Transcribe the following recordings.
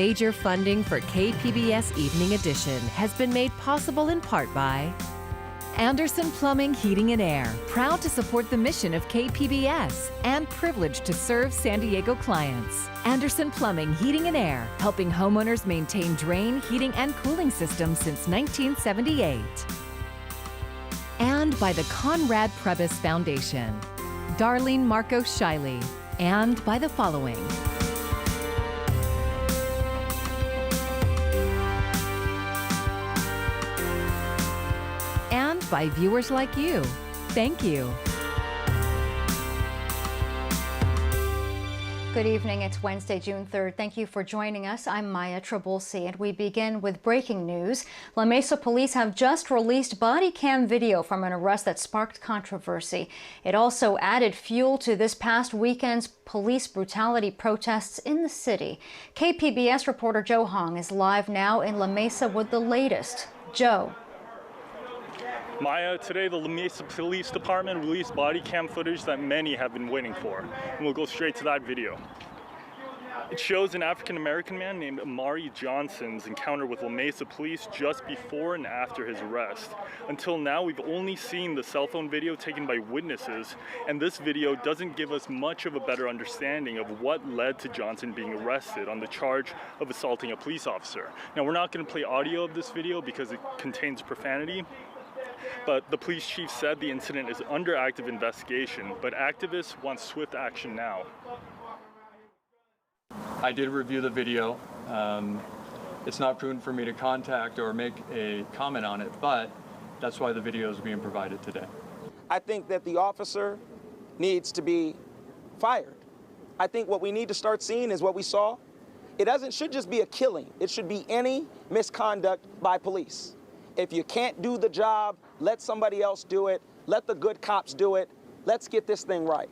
Major funding for KPBS Evening Edition has been made possible in part by Anderson Plumbing, Heating and Air, proud to support the mission of KPBS and privileged to serve San Diego clients. Anderson Plumbing, Heating and Air, helping homeowners maintain drain, heating, and cooling systems since 1978. And by the Conrad Prebys Foundation, Darlene Marcos Shiley, and by the following. And by viewers like you. Thank you. Good evening. It's Wednesday, June 3rd. Thank you for joining us. I'm Maya Trabulsi, and we begin with breaking news. La Mesa police have just released body cam video from an arrest that sparked controversy. It also added fuel to this past weekend's police brutality protests in the city. KPBS reporter Joe Hong is live now in La Mesa with the latest. Joe. Maya, today the La Mesa Police Department released body cam footage that many have been waiting for. And we'll go straight to that video. It shows an African-American man named Amari Johnson's encounter with La Mesa police just before and after his arrest. Until now, we've only seen the cell phone video taken by witnesses, and this video doesn't give us much of a better understanding of what led to Johnson being arrested on the charge of assaulting a police officer. Now, we're not going to play audio of this video because it contains profanity, but the police chief said the incident is under active investigation, but activists want swift action now. I did review the video. It's not prudent for me to contact or make a comment on it, but that's why the video is being provided today. I think that the officer needs to be fired. I think what we need to start seeing is what we saw. It should just be a killing. It should be any misconduct by police. If you can't do the job, let somebody else do it. Let the good cops do it. Let's get this thing right.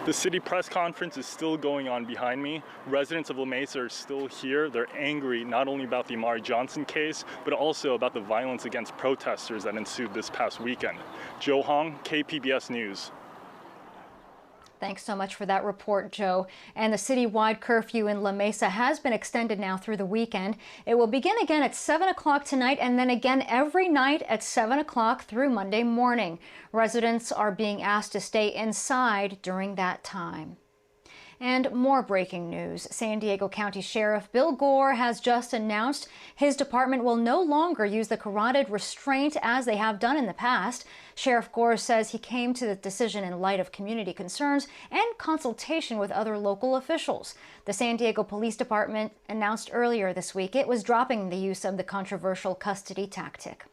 The city press conference is still going on behind me. Residents of La Mesa are still here. They're angry not only about the Amari Johnson case, but also about the violence against protesters that ensued this past weekend. Joe Hong, KPBS News. Thanks so much for that report, Joe. And the citywide curfew in La Mesa has been extended now through the weekend. It will begin again at 7 o'clock tonight and then again every night at 7 o'clock through Monday morning. Residents are being asked to stay inside during that time. And more breaking news. San Diego County Sheriff Bill Gore has just announced his department will no longer use the carotid restraint as they have done in the past. Sheriff Gore says he came to the decision in light of community concerns and consultation with other local officials. The San Diego Police Department announced earlier this week it was dropping the use of the controversial custody tactic.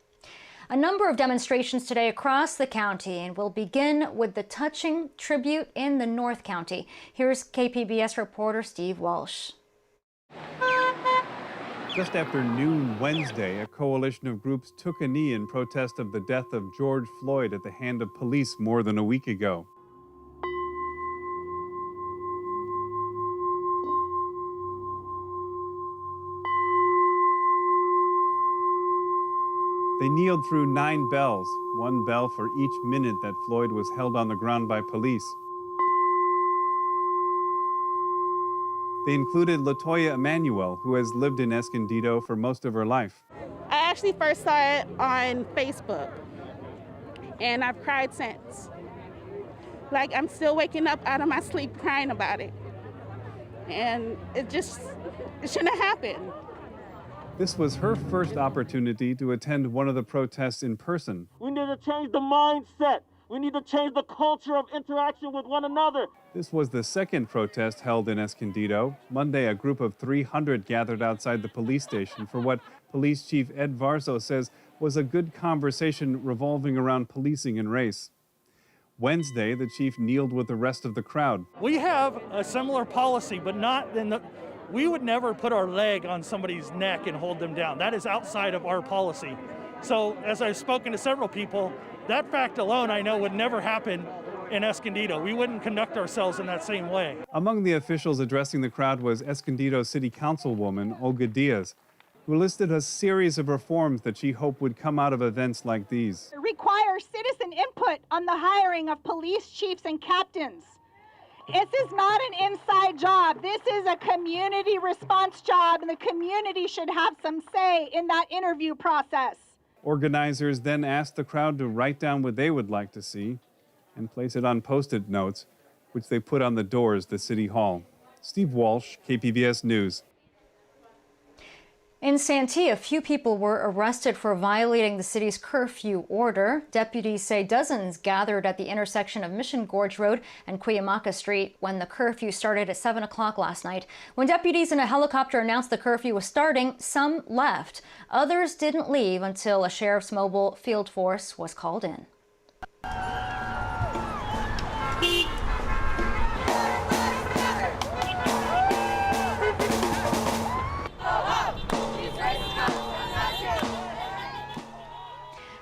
A number of demonstrations today across the county, and we'll begin with the touching tribute in the North County. Here's KPBS reporter Steve Walsh. Just after noon Wednesday, a coalition of groups took a knee in protest of the death of George Floyd at the hand of police more than a week ago. They kneeled through 9 bells, 1 bell for each minute that Floyd was held on the ground by police. They included LaToya Emanuel, who has lived in Escondido for most of her life. I actually first saw it on Facebook, and I've cried since. Like, I'm still waking up out of my sleep crying about it. And it shouldn't have happened. This was her first opportunity to attend one of the protests in person. We need to change the mindset. We need to change the culture of interaction with one another. This was the second protest held in Escondido. Monday, a group of 300 gathered outside the police station for what Police Chief Ed Varzo says was a good conversation revolving around policing and race. Wednesday, the chief kneeled with the rest of the crowd. We have a similar policy, but not in the... We would never put our leg on somebody's neck and hold them down. That is outside of our policy. So as I've spoken to several people, that fact alone I know would never happen in Escondido. We wouldn't conduct ourselves in that same way. Among the officials addressing the crowd was Escondido City Councilwoman Olga Diaz, who listed a series of reforms that she hoped would come out of events like these. Require citizen input on the hiring of police chiefs and captains. This is not an inside job. This is a community response job, and the community should have some say in that interview process. Organizers then asked the crowd to write down what they would like to see and place it on Post-it notes, which they put on the doors to City Hall. Steve Walsh, KPBS News. In Santee, a few people were arrested for violating the city's curfew order. Deputies say dozens gathered at the intersection of Mission Gorge Road and Cuyamaca Street when the curfew started at 7 o'clock last night. When deputies in a helicopter announced the curfew was starting, some left. Others didn't leave until a sheriff's mobile field force was called in.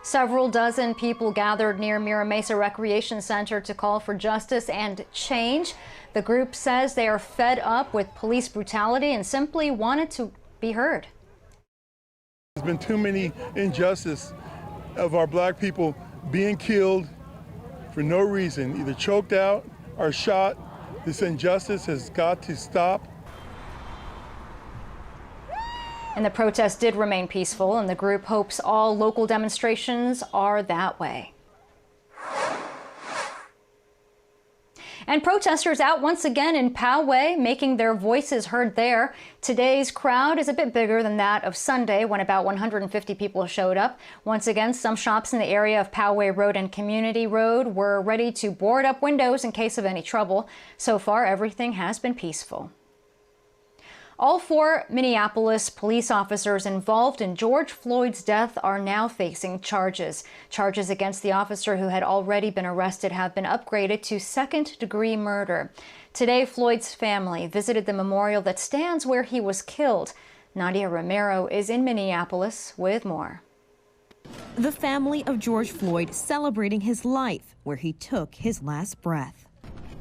Several dozen people gathered near Mesa Recreation Center to call for justice and change. The group says they are fed up with police brutality and simply wanted to be heard. There's been too many injustices of our black people being killed for no reason, either choked out or shot. This injustice has got to stop. And the protest did remain peaceful, and the group hopes all local demonstrations are that way. And protesters out once again in Poway, making their voices heard there. Today's crowd is a bit bigger than that of Sunday, when about 150 people showed up. Once again, some shops in the area of Poway Road and Community Road were ready to board up windows in case of any trouble. So far, everything has been peaceful. All 4 Minneapolis police officers involved in George Floyd's death are now facing charges. Charges against the officer who had already been arrested have been upgraded to second-degree murder. Today, Floyd's family visited the memorial that stands where he was killed. Nadia Romero is in Minneapolis with more. The family of George Floyd celebrating his life, where he took his last breath.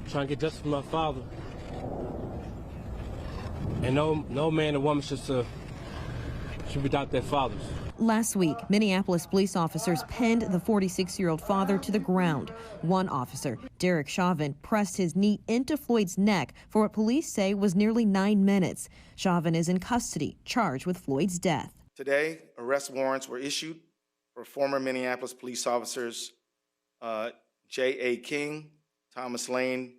Trying to get justice for my father. And no man or woman should be without their fathers. Last week, Minneapolis police officers pinned the 46-year-old father to the ground. One officer, Derek Chauvin, pressed his knee into Floyd's neck for what police say was nearly 9 minutes. Chauvin is in custody, charged with Floyd's death. Today, arrest warrants were issued for former Minneapolis police officers J.A. King, Thomas Lane,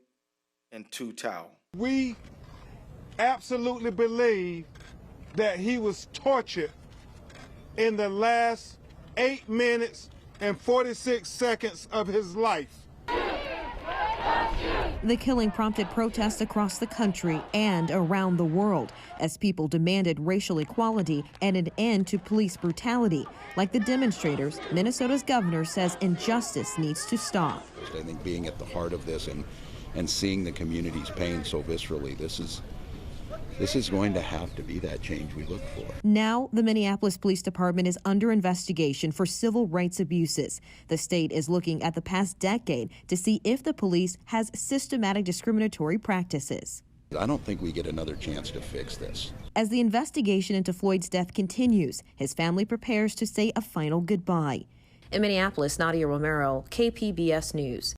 and Tu Tao. We absolutely believe that he was tortured in the last 8 minutes and 46 seconds of his life. The killing prompted protests across the country and around the world as people demanded racial equality and an end to police brutality. Like the demonstrators, Minnesota's governor says injustice needs to stop. I think being at the heart of this and seeing the community's pain so viscerally, this is going to have to be that change we look for. Now, the Minneapolis Police Department is under investigation for civil rights abuses. The state is looking at the past decade to see if the police has systematic discriminatory practices. I don't think we get another chance to fix this. As the investigation into Floyd's death continues, his family prepares to say a final goodbye. In Minneapolis, Nadia Romero, KPBS News.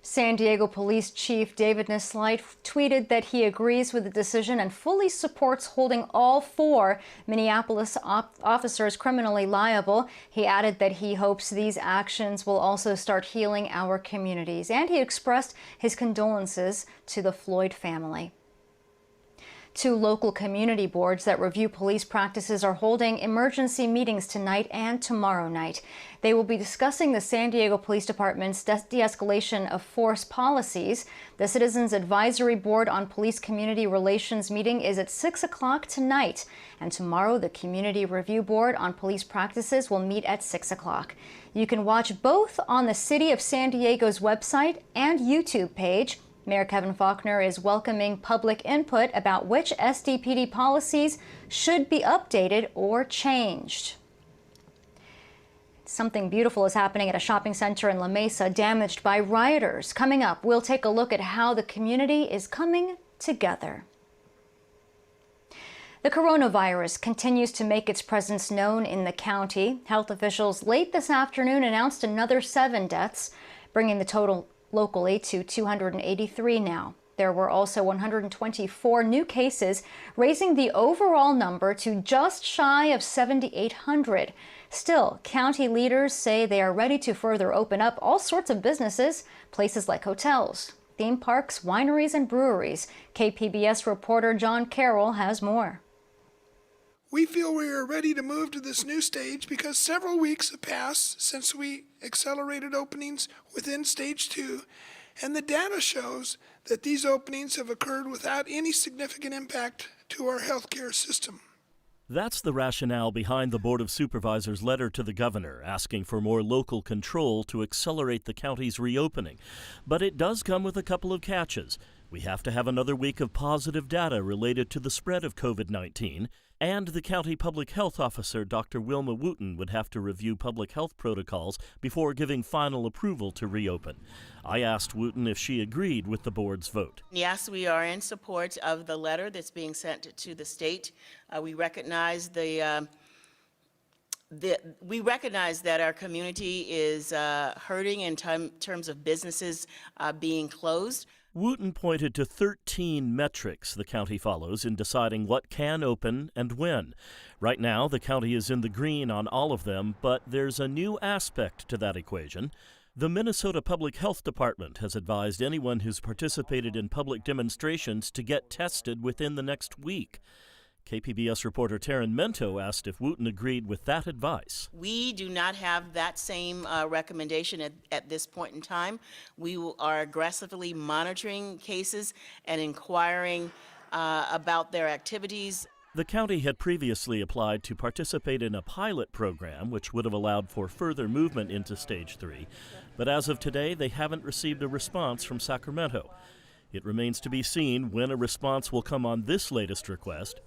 San Diego Police Chief David Nisleit tweeted that he agrees with the decision and fully supports holding all 4 Minneapolis officers criminally liable. He added that he hopes these actions will also start healing our communities, and he expressed his condolences to the Floyd family. 2 local community boards that review police practices are holding emergency meetings tonight and tomorrow night. They will be discussing the San Diego Police Department's de-escalation of force policies. The Citizens Advisory Board on Police Community Relations meeting is at 6 o'clock tonight. And tomorrow, the Community Review Board on Police Practices will meet at 6 o'clock. You can watch both on the City of San Diego's website and YouTube page. Mayor Kevin Faulconer is welcoming public input about which SDPD policies should be updated or changed. Something beautiful is happening at a shopping center in La Mesa damaged by rioters. Coming up, we'll take a look at how the community is coming together. The coronavirus continues to make its presence known in the county. Health officials late this afternoon announced another 7 deaths, bringing the total locally to 283 now. There were also 124 new cases, raising the overall number to just shy of 7,800. Still, county leaders say they are ready to further open up all sorts of businesses, places like hotels, theme parks, wineries, and breweries. KPBS reporter John Carroll has more. We feel we are ready to move to this new stage because several weeks have passed since we accelerated openings within stage 2, and the data shows that these openings have occurred without any significant impact to our healthcare system. That's the rationale behind the Board of Supervisors' letter to the governor asking for more local control to accelerate the county's reopening. But it does come with a couple of catches. We have to have another week of positive data related to the spread of COVID-19, and the county public health officer, Dr. Wilma Wooten, would have to review public health protocols before giving final approval to reopen. I asked Wooten if she agreed with the board's vote. Yes, we are in support of the letter that's being sent to the state. We recognize that our community is hurting in terms of businesses being closed. Wooten pointed to 13 metrics the county follows in deciding what can open and when. Right now, the county is in the green on all of them, but there's a new aspect to that equation. The Minnesota Public Health Department has advised anyone who's participated in public demonstrations to get tested within the next week. KPBS reporter Taryn Mento asked if Wooten agreed with that advice. We do not have that same recommendation at this point in time. We are aggressively monitoring cases and inquiring about their activities. The county had previously applied to participate in a pilot program which would have allowed for further movement into Stage 3, but as of today they haven't received a response from Sacramento. It remains to be seen when a response will come on this latest request.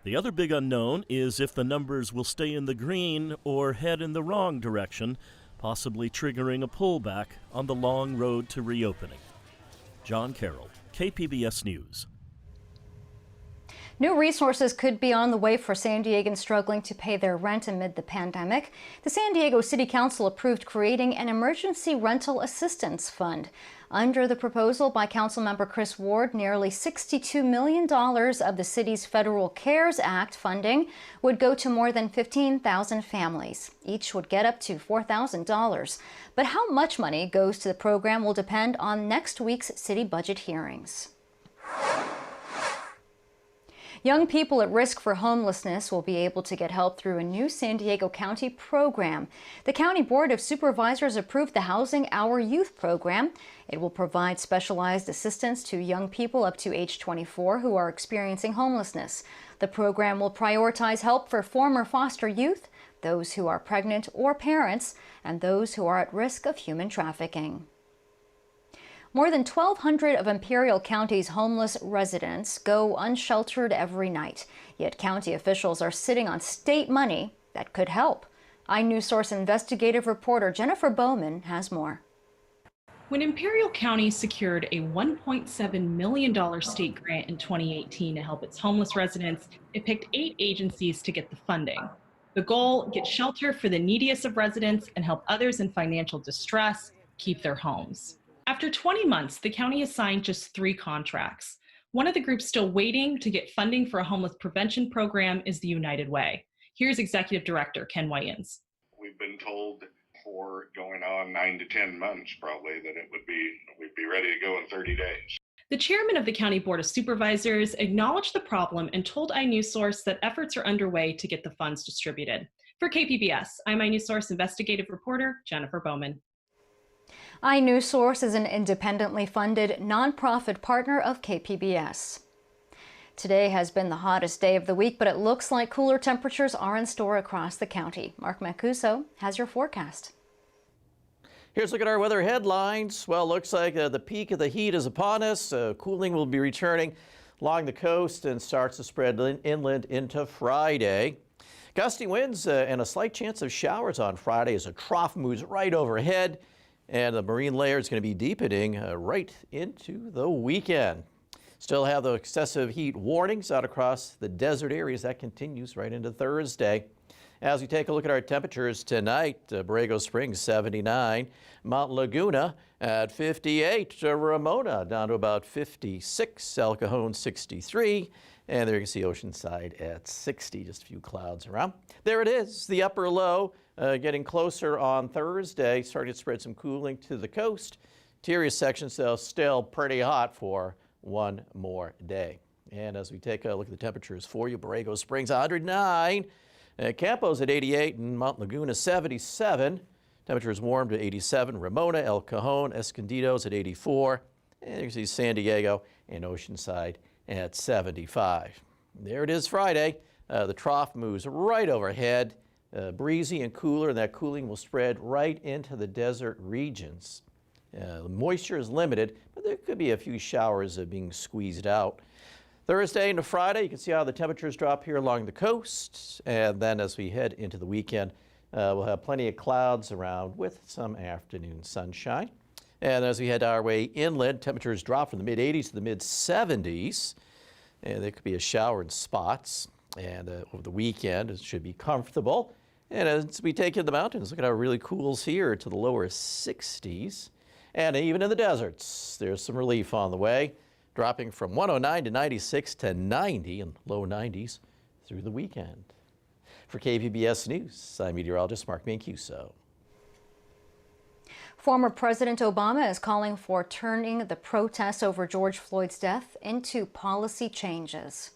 The other big unknown is if the numbers will stay in the green or head in the wrong direction, possibly triggering a pullback on the long road to reopening. John Carroll, KPBS News. New resources could be on the way for San Diegans struggling to pay their rent amid the pandemic. The San Diego City Council approved creating an emergency rental assistance fund. Under the proposal by Councilmember Chris Ward, nearly $62 million of the city's Federal CARES Act funding would go to more than 15,000 families. Each would get up to $4,000. But how much money goes to the program will depend on next week's city budget hearings. Young people at risk for homelessness will be able to get help through a new San Diego County program. The County Board of Supervisors approved the Housing Our Youth program. It will provide specialized assistance to young people up to age 24 who are experiencing homelessness. The program will prioritize help for former foster youth, those who are pregnant or parents, and those who are at risk of human trafficking. More than 1,200 of Imperial County's homeless residents go unsheltered every night. Yet county officials are sitting on state money that could help. iNewsSource investigative reporter Jennifer Bowman has more. When Imperial County secured a $1.7 million state grant in 2018 to help its homeless residents, it picked 8 agencies to get the funding. The goal, get shelter for the neediest of residents and help others in financial distress keep their homes. After 20 months, the county has signed just 3 contracts. One of the groups still waiting to get funding for a homeless prevention program is the United Way. Here's Executive Director Ken Whitens. We've been told for going on 9 to 10 months probably that we'd be ready to go in 30 days. The chairman of the County Board of Supervisors acknowledged the problem and told iNewsSource that efforts are underway to get the funds distributed. For KPBS, I'm iNewsSource investigative reporter Jennifer Bowman. iNewsSource is an independently funded nonprofit partner of KPBS. Today has been the hottest day of the week, but it looks like cooler temperatures are in store across the county. Mark Mancuso has your forecast. Here's a look at our weather headlines. Well, looks like the peak of the heat is upon us. Cooling will be returning along the coast and starts to spread inland into Friday. Gusty winds and a slight chance of showers on Friday as a trough moves right overhead. And the marine layer is going to be deepening right into the weekend. Still have the excessive heat warnings out across the desert areas. That continues right into Thursday. As we take a look at our temperatures tonight, Borrego Springs 79, Mount Laguna at 58, Ramona down to about 56, El Cajon 63, and there you can see Oceanside at 60, just a few clouds around. There it is, the upper low getting closer on Thursday, starting to spread some cooling to the coast. Interior sections though still pretty hot for one more day. And as we take a look at the temperatures for you, Borrego Springs 109, Campo's at 88, and Mount Laguna 77. Temperatures warm to 87. Ramona, El Cajon, Escondido's at 84. And you can see San Diego and Oceanside at 75. There it is Friday. The trough moves right overhead, breezy and cooler, and that cooling will spread right into the desert regions. The moisture is limited, but there could be a few showers being squeezed out. Thursday into Friday, you can see how the temperatures drop here along the coast. And then as we head into the weekend, we'll have plenty of clouds around with some afternoon sunshine. And as we head our way inland, temperatures drop from the mid-80s to the mid-70s. And there could be a shower in spots. And over the weekend, it should be comfortable. And as we take in the mountains, look at how it really cools here to the lower 60s. And even in the deserts, there's some relief on the way, dropping from 109 to 96 to 90 and low 90s through the weekend. For KPBS News, I'm meteorologist Mark Mancuso. Former President Obama is calling for turning the protests over George Floyd's death into policy changes.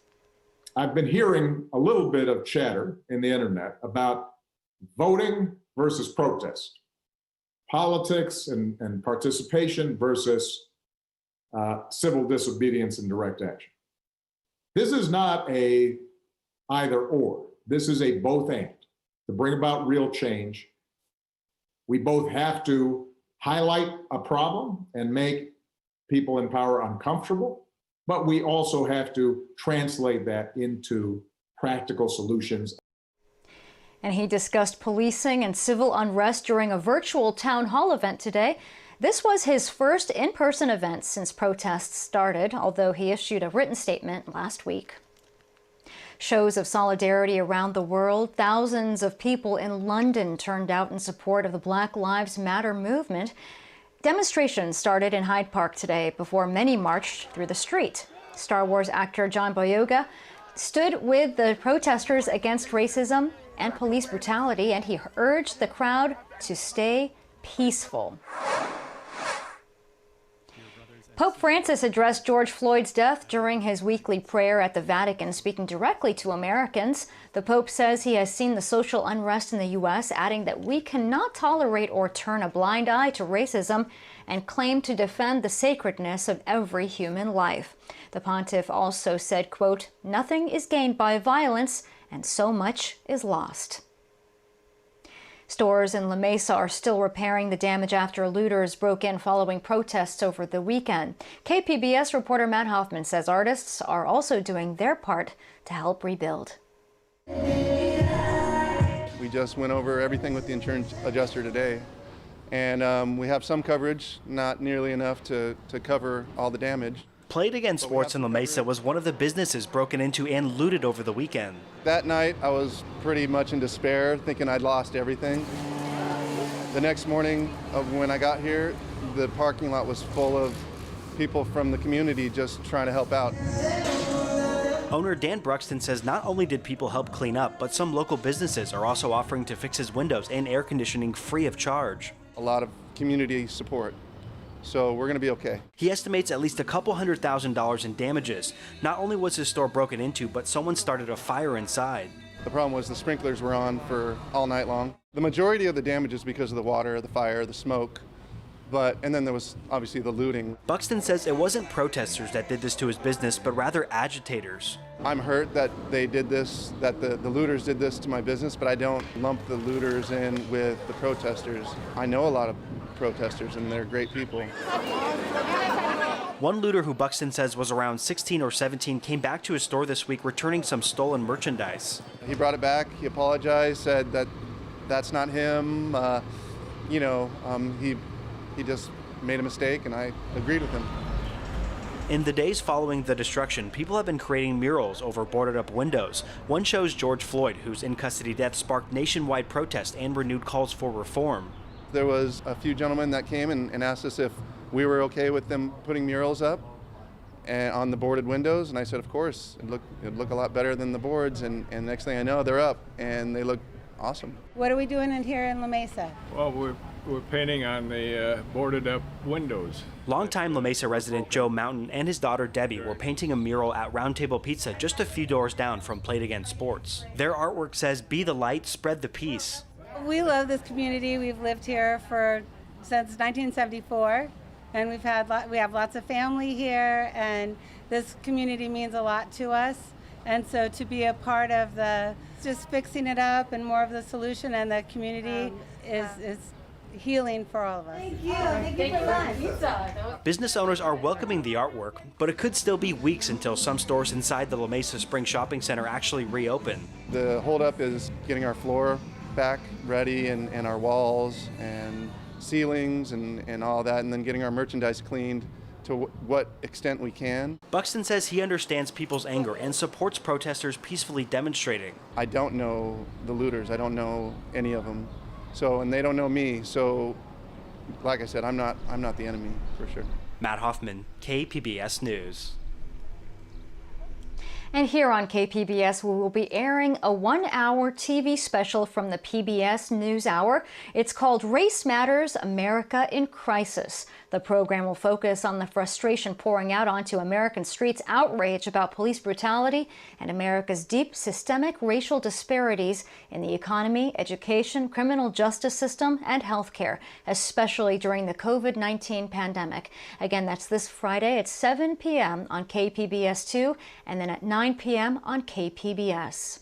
I've been hearing a little bit of chatter in the internet about voting versus protest, politics and participation versus civil disobedience and direct action. This is not a either or. This is a both and. To bring about real change, we both have to highlight a problem and make people in power uncomfortable, but we also have to translate that into practical solutions. And he discussed policing and civil unrest during a virtual town hall event today. This was his first in-person event since protests started, although he issued a written statement last week. Shows of solidarity around the world. Thousands of people in London turned out in support of the Black Lives Matter movement. Demonstrations started in Hyde Park today before many marched through the street. Star Wars actor John Boyega stood with the protesters against racism and police brutality, and he urged the crowd to stay peaceful. Pope Francis addressed George Floyd's death during his weekly prayer at the Vatican, speaking directly to Americans. The Pope says he has seen the social unrest in the U.S., adding that we cannot tolerate or turn a blind eye to racism, and claimed to defend the sacredness of every human life. The pontiff also said, quote, "Nothing is gained by violence, and so much is lost." Stores in La Mesa are still repairing the damage after looters broke in following protests over the weekend. KPBS reporter Matt Hoffman says artists are also doing their part to help rebuild. We just went over everything with the insurance adjuster today, and we have some coverage, not nearly enough to cover all the damage. Played Again Sports in La Mesa was one of the businesses broken into and looted over the weekend. That night, I was pretty much in despair, thinking I'd lost everything. The next morning when I got here, the parking lot was full of people from the community just trying to help out. Owner Dan Bruxton says not only did people help clean up, but some local businesses are also offering to fix his windows and air conditioning free of charge. A lot of community support. So we're going to be okay. He estimates at least a couple $100,000 in damages. Not only was his store broken into, but someone started a fire inside. The problem was the sprinklers were on for all night long. The majority of the damage is because of the water, the fire, the smoke, and then there was obviously the looting. Buxton says it wasn't protesters that did this to his business, but rather agitators. I'm hurt that they did this, that the looters did this to my business, but I don't lump the looters in with the protesters. I know a lot of protesters, and they're great people. One looter who Buxton says was around 16 or 17 came back to his store this week returning some stolen merchandise. He brought it back, he apologized, said that that's not him, he just made a mistake, and I agreed with him. In the days following the destruction, people have been creating murals over boarded up windows. One shows George Floyd, whose in-custody death sparked nationwide protest and renewed calls for reform. There was a few gentlemen that came and asked us if we were okay with them putting murals up and on the boarded windows, and I said, of course. It'd look a lot better than the boards, and next thing I know, they're up, and they look awesome. What are we doing in here in La Mesa? Well, we're painting on the boarded up windows. Longtime La Mesa resident Joe Mountain and his daughter Debbie were painting a mural at Round Table Pizza just a few doors down from Play It Again Sports. Their artwork says, "Be the light, spread the peace." We love this community. We've lived here since 1974. And we have lots of family here, and this community means a lot to us. And so to be a part of just fixing it up and more of the solution and the community is healing for all of us. Thank you. Thank you for that pizza. Business owners are welcoming the artwork, but it could still be weeks until some stores inside the La Mesa Spring Shopping Center actually reopen. The holdup is getting our floor back ready and our walls and ceilings and all that, and then getting our merchandise cleaned to what extent we can. Buxton says he understands people's anger and supports protesters peacefully demonstrating. I don't know the looters. I don't know any of them. And they don't know me. So, like I said, I'm not the enemy for sure. Matt Hoffman, KPBS News. And here on KPBS, we will be airing a 1-hour TV special from the PBS NewsHour. It's called Race Matters, America in Crisis. The program will focus on the frustration pouring out onto American streets, outrage about police brutality, and America's deep systemic racial disparities in the economy, education, criminal justice system, and healthcare, especially during the COVID-19 pandemic. Again, that's this Friday at 7 p.m. on KPBS2 and then at 9 p.m. on KPBS.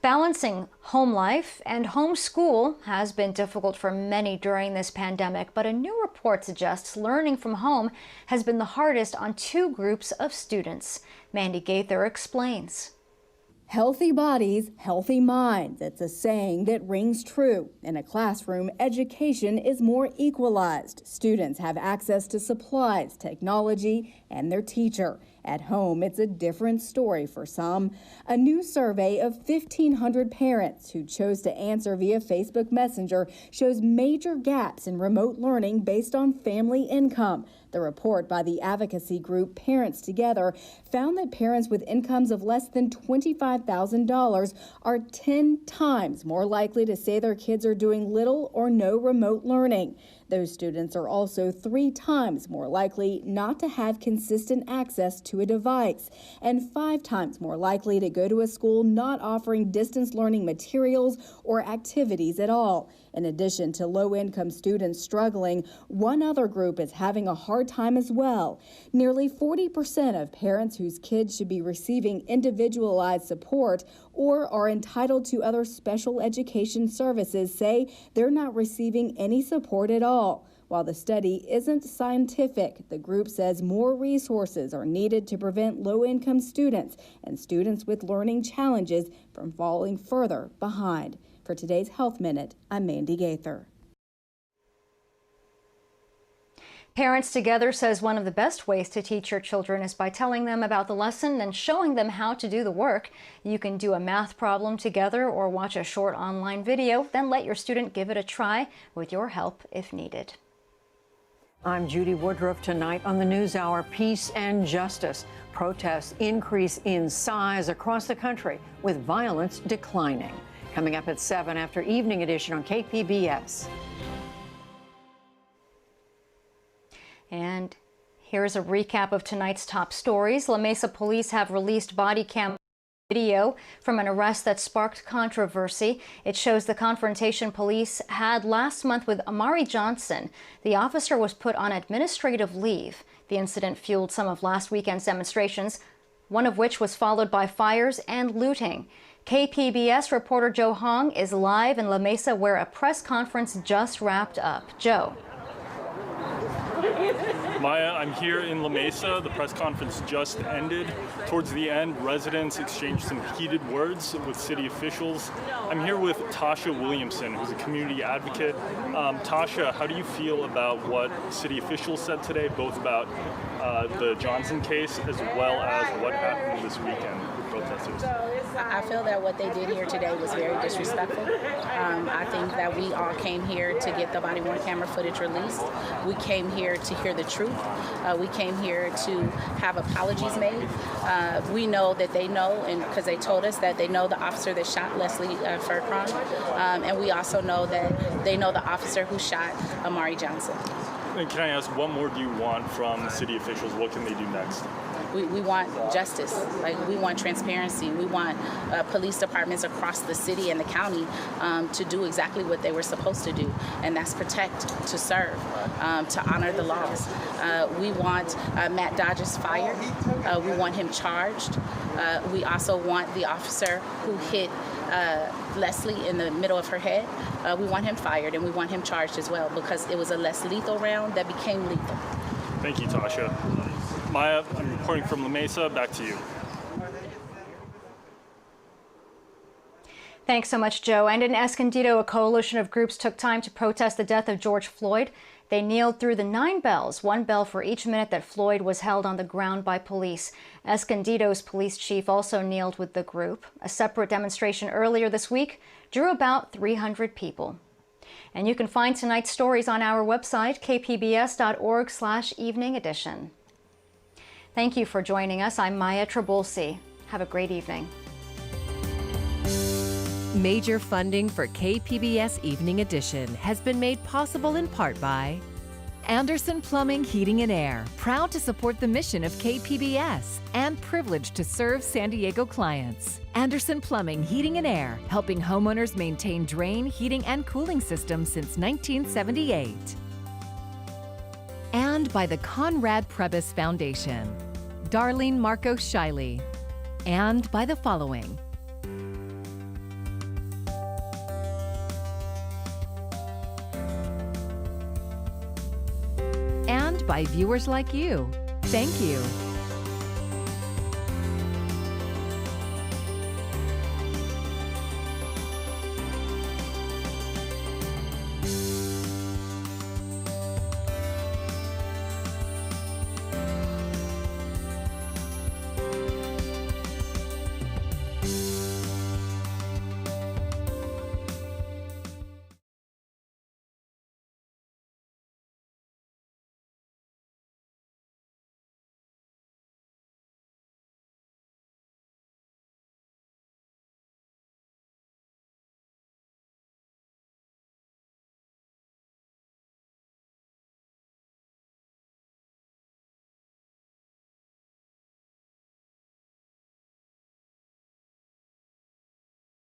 Balancing home life and homeschool has been difficult for many during this pandemic, but a new report suggests learning from home has been the hardest on two groups of students. Mandy Gaither explains. Healthy bodies, healthy minds. It's a saying that rings true. In a classroom, education is more equalized. Students have access to supplies, technology, and their teacher. At home, it's a different story for some. A new survey of 1,500 parents who chose to answer via Facebook Messenger shows major gaps in remote learning based on family income. The report by the advocacy group Parents Together found that parents with incomes of less than $25,000 are 10 times more likely to say their kids are doing little or no remote learning. Those students are also 3 times more likely not to have consistent access to a device and 5 times more likely to go to a school not offering distance learning materials or activities at all. In addition to low-income students struggling, one other group is having a hard time as well. Nearly 40% of parents whose kids should be receiving individualized support or are entitled to other special education services say they're not receiving any support at all. While the study isn't scientific, the group says more resources are needed to prevent low-income students and students with learning challenges from falling further behind. For today's Health Minute, I'm Mandy Gaither. Parents Together says one of the best ways to teach your children is by telling them about the lesson and showing them how to do the work. You can do a math problem together or watch a short online video, then let your student give it a try with your help if needed. I'm Judy Woodruff. Tonight on the NewsHour, peace and justice. Protests increase in size across the country with violence declining. Coming up at 7 after Evening Edition on KPBS. And here's a recap of tonight's top stories. La Mesa police have released body cam video from an arrest that sparked controversy. It shows the confrontation police had last month with Amari Johnson. The officer was put on administrative leave. The incident fueled some of last weekend's demonstrations, one of which was followed by fires and looting. KPBS reporter Joe Hong is live in La Mesa where a press conference just wrapped up. Joe. Maya, I'm here in La Mesa. The press conference just ended. Towards the end, residents exchanged some heated words with city officials. I'm here with Tasha Williamson, who's a community advocate. Tasha, how do you feel about what city officials said today, both about the Johnson case as well as what happened this weekend with protesters? I feel that what they did here today was very disrespectful. I think that we all came here to get the body-worn camera footage released. We came here to hear the truth. We came here to have apologies made. We know that they know, and because they told us that they know the officer that shot Leslie Furcron, and we also know that they know the officer who shot Amari Johnson. And can I ask, what more do you want from city officials? What can they do next? We want justice. We want transparency. We want police departments across the city and the county to do exactly what they were supposed to do, and that's protect, to serve, to honor the laws. We want Matt Dodges fired. We want him charged. We also want the officer who hit Leslie in the middle of her head. We want him fired, and we want him charged as well, because it was a less lethal round that became lethal. Thank you, Tasha. Maya, I'm reporting from La Mesa. Back to you. Thanks so much, Joe. And in Escondido, a coalition of groups took time to protest the death of George Floyd. They kneeled through the 9 bells, 1 bell for each minute that Floyd was held on the ground by police. Escondido's police chief also kneeled with the group. A separate demonstration earlier this week drew about 300 people. And you can find tonight's stories on our website, kpbs.org/evening edition. Thank you for joining us. I'm Maya Trabulsi. Have a great evening. Major funding for KPBS Evening Edition has been made possible in part by Anderson Plumbing, Heating and Air, proud to support the mission of KPBS and privileged to serve San Diego clients. Anderson Plumbing, Heating and Air, helping homeowners maintain drain, heating, and cooling systems since 1978. And by the Conrad Prebys Foundation, Darlene Marcos Shiley, and by the following: and by viewers like you. Thank you.